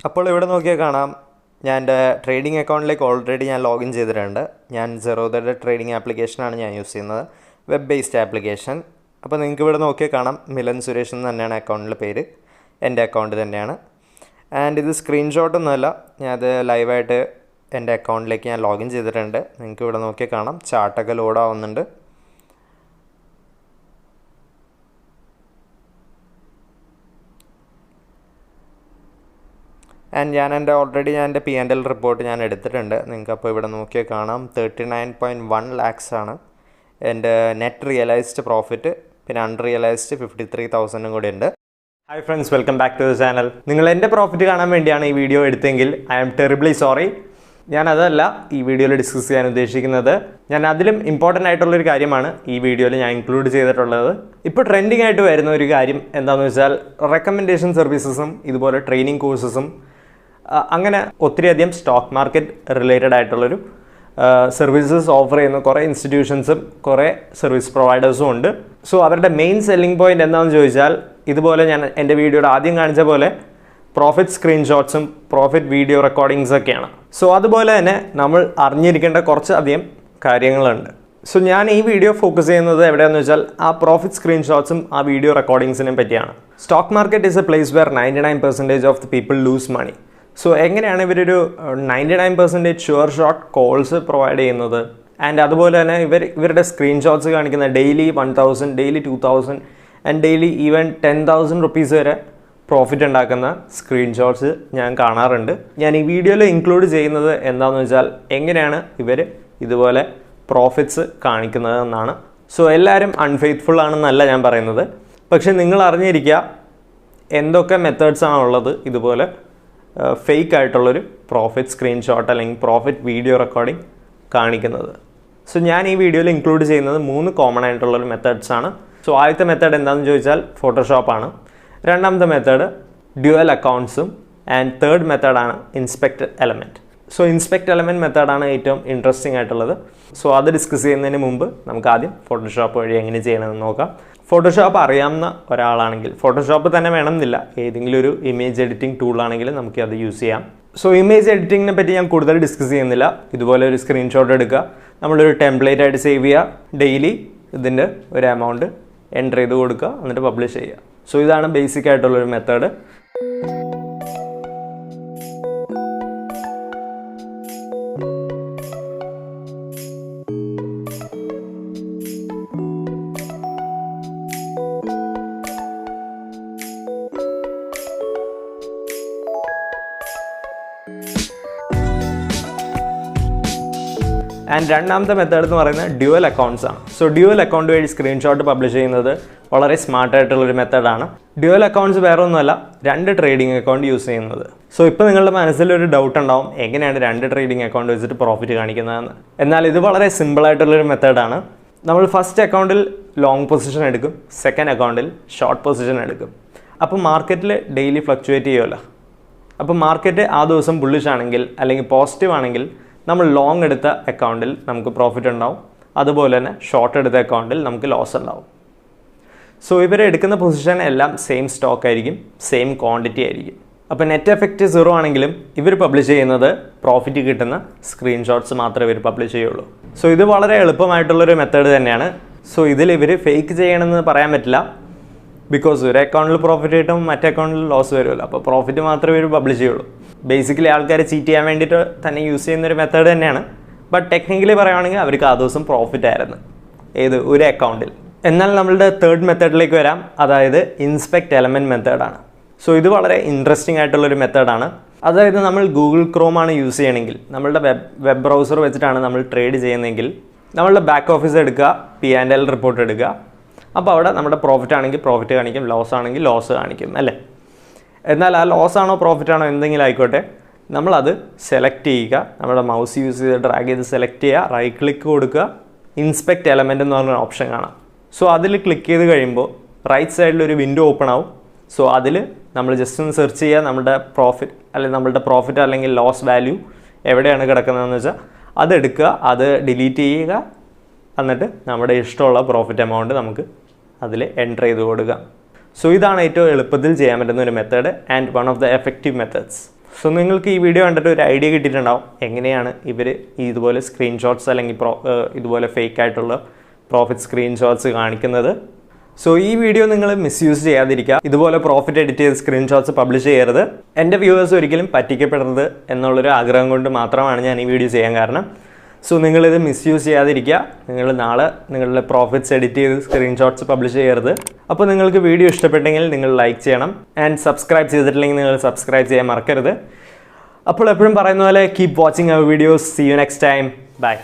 അപ്പോൾ ഇവിടെ നോക്കിയാൽ കാണാം ഞാൻ എൻ്റെ ട്രേഡിംഗ് അക്കൗണ്ടിലേക്ക് ഓൾറെഡി ഞാൻ ലോഗിൻ ചെയ്തിട്ടുണ്ട്. ഞാൻ zerodhയുടെ ട്രേഡിംഗ് ആപ്ലിക്കേഷനാണ് ഞാൻ യൂസ് ചെയ്യുന്നത്, വെബ് ബേസ്ഡ് ആപ്ലിക്കേഷൻ. അപ്പോൾ നിങ്ങൾക്ക് ഇവിടെ നോക്കിയാൽ കാണാം മിലൻ സുരേഷ് എന്ന് തന്നെയാണ് അക്കൗണ്ടിൻ്റെ പേര്, എൻ്റെ അക്കൗണ്ട് തന്നെയാണ്. ആൻഡ് ഇത് സ്ക്രീൻഷോട്ടൊന്നുമല്ല, ഞാൻ അത് ലൈവായിട്ട് എൻ്റെ അക്കൗണ്ടിലേക്ക് ഞാൻ ലോഗിൻ ചെയ്തിട്ടുണ്ട്. നിങ്ങൾക്ക് ഇവിടെ നോക്കിയാൽ കാണാം ചാർട്ടൊക്കെ ലോഡ് ആവുന്നുണ്ട്. ആൻഡ് ഞാൻ ഓൾറെഡി ഞാൻ എൻ്റെ P&L റിപ്പോർട്ട് ഞാൻ എടുത്തിട്ടുണ്ട്. നിങ്ങൾക്ക് അപ്പോൾ ഇവിടെ നോക്കിയാൽ കാണാം 39.1 lakhs ആണ് എൻ്റെ നെറ്റ് റിയലൈസ്ഡ് പ്രോഫിറ്റ്. പിന്നെ അൺറിയലൈസ്ഡ് 53,000 കൂടി ഉണ്ട്. Hi friends, welcome back to the channel. നിങ്ങൾ എൻ്റെ പ്രോഫിറ്റ് കാണാൻ വേണ്ടിയാണ് ഈ വീഡിയോ എടുത്തെങ്കിൽ ഐ ആം ടെറിബ്ലി സോറി. ഞാൻ അതല്ല ഈ വീഡിയോയിൽ ഡിസ്കസ് ചെയ്യാൻ ഉദ്ദേശിക്കുന്നത്. ഞാൻ അതിലും ഇമ്പോർട്ടൻ്റ് ആയിട്ടുള്ളൊരു കാര്യമാണ് ഈ വീഡിയോയിൽ ഞാൻ ഇൻക്ലൂഡ് ചെയ്തിട്ടുള്ളത്. ഇപ്പോൾ ട്രെൻഡിങ് ആയിട്ട് വരുന്ന ഒരു കാര്യം എന്താണെന്ന് വെച്ചാൽ റെക്കമെൻഡേഷൻ സർവീസസും ഇതുപോലെ ട്രെയിനിങ് കോഴ്സസും അങ്ങനെ ഒത്തിരിയധികം സ്റ്റോക്ക് മാർക്കറ്റ് റിലേറ്റഡ് ആയിട്ടുള്ളൊരു സർവീസസ് ഓഫർ ചെയ്യുന്ന കുറേ ഇൻസ്റ്റിറ്റ്യൂഷൻസും കുറേ സർവീസ് പ്രൊവൈഡേഴ്സും ഉണ്ട്. സോ അവരുടെ മെയിൻ സെല്ലിംഗ് പോയിൻ്റ് എന്താണെന്ന് ചോദിച്ചാൽ ഇതുപോലെ ഞാൻ എൻ്റെ വീഡിയോയുടെ ആദ്യം കാണിച്ച പോലെ പ്രോഫിറ്റ് സ്ക്രീൻഷോട്ട്സും പ്രോഫിറ്റ് വീഡിയോ റെക്കോർഡിങ്സൊക്കെയാണ്. സോ അതുപോലെ തന്നെ നമ്മൾ അറിഞ്ഞിരിക്കേണ്ട കുറച്ചധികം കാര്യങ്ങളുണ്ട്. സോ ഞാൻ ഈ വീഡിയോ ഫോക്കസ് ചെയ്യുന്നത് എവിടെയാണെന്ന് വെച്ചാൽ ആ പ്രോഫിറ്റ് സ്ക്രീൻഷോട്ട്സും ആ വീഡിയോ റെക്കോർഡിങ്സിനെയും പറ്റിയാണ്. Stock market is a place where 99% of the people lose money. So എങ്ങനെയാണ് ഇവരൊരു 99% ഷുവർ ഷോട്ട് കോൾസ് പ്രൊവൈഡ് ചെയ്യുന്നത്? ആൻഡ് അതുപോലെ തന്നെ ഇവരുടെ സ്ക്രീൻഷോട്ട്സ് കാണിക്കുന്ന daily 1,000, daily 2,000 and daily even 10,000 rupees വരെ പ്രോഫിറ്റ് ഉണ്ടാക്കുന്ന സ്ക്രീൻഷോട്ട്സ് ഞാൻ കാണാറുണ്ട്. ഞാൻ ഈ വീഡിയോയിൽ ഇൻക്ലൂഡ് ചെയ്യുന്നത് എന്താണെന്ന് വെച്ചാൽ എങ്ങനെയാണ് ഇവർ ഇതുപോലെ പ്രോഫിറ്റ്സ് കാണിക്കുന്നത് എന്നാണ്. സോ എല്ലാവരും അൺഫെയ്ത്ത്ഫുൾ ആണെന്നല്ല ഞാൻ പറയുന്നത്, പക്ഷെ നിങ്ങൾ അറിഞ്ഞിരിക്കുക എന്തൊക്കെ മെത്തേഡ്സാണ് ഉള്ളത് ഇതുപോലെ ഫേക്ക് ആയിട്ടുള്ളൊരു പ്രോഫിറ്റ് സ്ക്രീൻഷോട്ട് അല്ലെങ്കിൽ പ്രോഫിറ്റ് വീഡിയോ റെക്കോർഡിംഗ് കാണിക്കുന്നത്. സോ ഞാൻ ഈ വീഡിയോയിൽ ഇൻക്ലൂഡ് ചെയ്യുന്നത് 3 കോമൺ ആയിട്ടുള്ളൊരു മെത്തേഡ്സാണ്. സോ ആദ്യത്തെ മെത്തേഡ് എന്താണെന്ന് ചോദിച്ചാൽ ഫോട്ടോഷോപ്പാണ്. രണ്ടാമത്തെ മെത്തേഡ് ഡ്യുവൽ അക്കൗണ്ട്സും ആൻഡ് തേർഡ് മെത്തേഡാണ് inspect element. So inspect element മെത്തേഡാണ് ഏറ്റവും ഇൻട്രസ്റ്റിംഗ് ആയിട്ടുള്ളത്. സോ അത് ഡിസ്കസ് ചെയ്യുന്നതിന് മുമ്പ് നമുക്ക് ആദ്യം ഫോട്ടോഷോപ്പ് വഴി എങ്ങനെ ചെയ്യണമെന്ന് നോക്കാം. ഫോട്ടോഷോപ്പ് അറിയാവുന്ന ഒരാളാണെങ്കിൽ, ഫോട്ടോഷോപ്പ് തന്നെ വേണമെന്നില്ല, ഏതെങ്കിലും ഒരു ഇമേജ് എഡിറ്റിംഗ് ടൂളാണെങ്കിൽ നമുക്ക് അത് യൂസ് ചെയ്യാം. സോ ഇമേജ് എഡിറ്റിങ്ങിനെ പറ്റി ഞാൻ കൂടുതൽ ഡിസ്കസ് ചെയ്യുന്നില്ല. ഇതുപോലെ ഒരു സ്ക്രീൻഷോട്ട് എടുക്കുക, നമ്മളൊരു ടെംപ്ലേറ്റ് ആയിട്ട് സേവ് ചെയ്യുക, ഡെയിലി ഇതിൻ്റെ ഒരു എമൗണ്ട് എൻ്റർ ചെയ്ത് കൊടുക്കുക, എന്നിട്ട് പബ്ലിഷ് ചെയ്യുക. സോ ഇതാണ് ബേസിക് ആയിട്ടുള്ളൊരു മെത്തേഡ്. ആൻഡ് രണ്ടാമത്തെ മെത്തേഡ് എന്ന് പറയുന്നത് ഡ്യുവൽ അക്കൗണ്ട്സ് ആണ്. സോ ഡ്യുവൽ അക്കൗണ്ട് വഴി സ്ക്രീൻഷോട്ട് പബ്ലിഷ് ചെയ്യുന്നത് വളരെ സ്മാർട്ടായിട്ടുള്ളൊരു മെത്തേഡാണ്. ഡ്യുവൽ അക്കൗണ്ട്സ് വേറെ ഒന്നുമല്ല, 2 ട്രേഡിംഗ് അക്കൗണ്ട് യൂസ് ചെയ്യുന്നത്. സോ ഇപ്പോൾ നിങ്ങളുടെ മനസ്സിലൊരു ഡൗട്ട് ഉണ്ടാവും, എങ്ങനെയാണ് 2 ട്രേഡിംഗ് അക്കൗണ്ട് വെച്ചിട്ട് പ്രോഫിറ്റ് കാണിക്കുന്നതെന്ന്. എന്നാൽ ഇത് വളരെ സിമ്പിളായിട്ടുള്ളൊരു മെത്തേഡാണ്. നമ്മൾ ഫസ്റ്റ് അക്കൗണ്ടിൽ ലോങ് പൊസിഷൻ എടുക്കും, സെക്കൻഡ് അക്കൗണ്ടിൽ ഷോർട്ട് പൊസിഷൻ എടുക്കും. അപ്പോൾ മാർക്കറ്റിൽ ഡെയിലി ഫ്ലക്ച്വേറ്റ് ചെയ്യുമല്ലോ. അപ്പോൾ മാർക്കറ്റ് ആ ദിവസം ബുള്ളിഷ് ആണെങ്കിൽ അല്ലെങ്കിൽ പോസിറ്റീവ് ആണെങ്കിൽ നമ്മൾ ലോങ് എടുത്ത അക്കൗണ്ടിൽ നമുക്ക് പ്രോഫിറ്റ് ഉണ്ടാവും, അതുപോലെ തന്നെ ഷോർട്ട് എടുത്ത അക്കൗണ്ടിൽ നമുക്ക് ലോസ് ഉണ്ടാവും. സോ ഇവർ എടുക്കുന്ന പൊസിഷൻ എല്ലാം സെയിം സ്റ്റോക്ക് ആയിരിക്കും, സെയിം ക്വാണ്ടിറ്റി ആയിരിക്കും. അപ്പോൾ നെറ്റ് എഫക്റ്റ് 0 ആണെങ്കിലും ഇവർ പബ്ലിഷ് ചെയ്യുന്നത് പ്രോഫിറ്റ് കിട്ടുന്ന സ്ക്രീൻഷോട്ട്സ് മാത്രമേ ഇവർ പബ്ലിഷ് ചെയ്യുള്ളൂ. സോ ഇത് വളരെ എളുപ്പമായിട്ടുള്ളൊരു മെത്തേഡ് തന്നെയാണ്. സോ ഇതിൽ ഇവർ ഫേക്ക് ചെയ്യണമെന്ന് പറയാൻ പറ്റില്ല, ബിക്കോസ് ഒരു അക്കൗണ്ടിൽ പ്രോഫിറ്റ് കിട്ടും, മറ്റേ അക്കൗണ്ടിൽ ലോസ് വരുമല്ലോ. അപ്പോൾ പ്രോഫിറ്റ് മാത്രമേ ഇവർ പബ്ലിഷ് ചെയ്യുള്ളൂ. ബേസിക്കലി ആൾക്കാരെ ചീറ്റ് ചെയ്യാൻ വേണ്ടിയിട്ട് തന്നെ യൂസ് ചെയ്യുന്നൊരു മെത്തേഡ് തന്നെയാണ്. ബട്ട് ടെക്നിക്കലി പറയുകയാണെങ്കിൽ അവർക്ക് ആ ദിവസം പ്രോഫിറ്റ് ആയിരുന്നു ഒരു അക്കൗണ്ടിൽ. എന്നാൽ നമ്മളുടെ തേർഡ് മെത്തേഡിലേക്ക് വരാം, അതായത് ഇൻസ്പെക്ട് എലമെൻറ്റ് മെത്തേഡാണ്. സോ ഇത് വളരെ ഇൻട്രസ്റ്റിംഗ് ആയിട്ടുള്ളൊരു മെത്തേഡാണ്. അതായത് നമ്മൾ ഗൂഗിൾ ക്രോമാണ് യൂസ് ചെയ്യണമെങ്കിൽ, നമ്മളുടെ വെബ് ബ്രൗസർ വെച്ചിട്ടാണ് നമ്മൾ ട്രേഡ് ചെയ്യുന്നതെങ്കിൽ നമ്മളുടെ ബാക്ക് ഓഫീസ് എടുക്കുക, P&L റിപ്പോർട്ട് എടുക്കുക. അപ്പോൾ അവിടെ നമ്മുടെ പ്രോഫിറ്റ് ആണെങ്കിൽ പ്രോഫിറ്റ് കാണിക്കും, ലോസ് ആണെങ്കിൽ ലോസ് കാണിക്കും അല്ലേ. എന്നാൽ ആ ലോസ് ആണോ പ്രോഫിറ്റ് ആണോ എന്തെങ്കിലും ആയിക്കോട്ടെ, നമ്മളത് സെലക്ട് ചെയ്യുക, നമ്മുടെ മൗസ് യൂസ് ചെയ്ത് ഡ്രാഗ് ചെയ്ത് സെലക്ട് ചെയ്യുക, റൈറ്റ് ക്ലിക്ക് കൊടുക്കുക, ഇൻസ്പെക്ട് എലമെൻറ്റ് എന്ന് പറഞ്ഞൊരു ഓപ്ഷൻ കാണാം. സോ അതിൽ ക്ലിക്ക് ചെയ്ത് കഴിയുമ്പോൾ റൈറ്റ് സൈഡിൽ ഒരു വിൻഡോ ഓപ്പൺ ആവും. സോ അതിൽ നമ്മൾ ജസ്റ്റ് ഒന്ന് സെർച്ച് ചെയ്യുക, നമ്മുടെ പ്രോഫിറ്റ് അല്ലെങ്കിൽ ലോസ് വാല്യൂ എവിടെയാണ് കിടക്കുന്നതെന്ന് വെച്ചാൽ അതെടുക്കുക, അത് ഡിലീറ്റ് ചെയ്യുക, എന്നിട്ട് നമ്മുടെ ഇഷ്ടമുള്ള പ്രോഫിറ്റ് എമൗണ്ട് നമുക്ക് അതിൽ എൻ്റർ ചെയ്ത് കൊടുക്കുക. സോ ഇതാണ് ഏറ്റവും എളുപ്പത്തിൽ ചെയ്യാൻ പറ്റുന്ന ഒരു method and one of the effective methods. So നിങ്ങൾക്ക് ഈ വീഡിയോ കണ്ടിട്ട് ഒരു ഐഡിയ കിട്ടിയിട്ടുണ്ടാവും എങ്ങനെയാണ് ഇവർ ഇതുപോലെ സ്ക്രീൻഷോട്ട്സ് അല്ലെങ്കിൽ ഇതുപോലെ ഫേക്ക് ആയിട്ടുള്ള പ്രോഫിറ്റ് സ്ക്രീൻഷോട്ട്സ് കാണിക്കുന്നത്. സോ ഈ വീഡിയോ നിങ്ങൾ മിസ്യൂസ് ചെയ്യാതിരിക്കുക. ഇതുപോലെ പ്രോഫിറ്റ് എഡിറ്റ് ചെയ്ത് സ്ക്രീൻഷോട്ട്സ് പബ്ലിഷ് ചെയ്യരുത്. എൻ്റെ വ്യൂവേഴ്സ് ഒരിക്കലും പറ്റിക്കപ്പെടരുത് എന്നുള്ളൊരു ആഗ്രഹം കൊണ്ട് മാത്രമാണ് ഞാൻ ഈ വീഡിയോ ചെയ്യാൻ കാരണം. സോ നിങ്ങളിത് മിസ്യൂസ് ചെയ്യാതിരിക്കുക. നിങ്ങൾ നാളെ നിങ്ങളുടെ പ്രോഫിറ്റ്സ് എഡിറ്റ് ചെയ്ത് സ്ക്രീൻഷോട്ട്സ് പബ്ലിഷ് ചെയ്യരുത്. അപ്പോൾ നിങ്ങൾക്ക് വീഡിയോ ഇഷ്ടപ്പെട്ടെങ്കിൽ നിങ്ങൾ ലൈക്ക് ചെയ്യണം. ആൻഡ് സബ്സ്ക്രൈബ് ചെയ്തിട്ടില്ലെങ്കിൽ നിങ്ങൾ സബ്സ്ക്രൈബ് ചെയ്യാൻ മറക്കരുത്. അപ്പോൾ എപ്പോഴും പറയുന്ന പോലെ keep watching our videos. See you next time. By.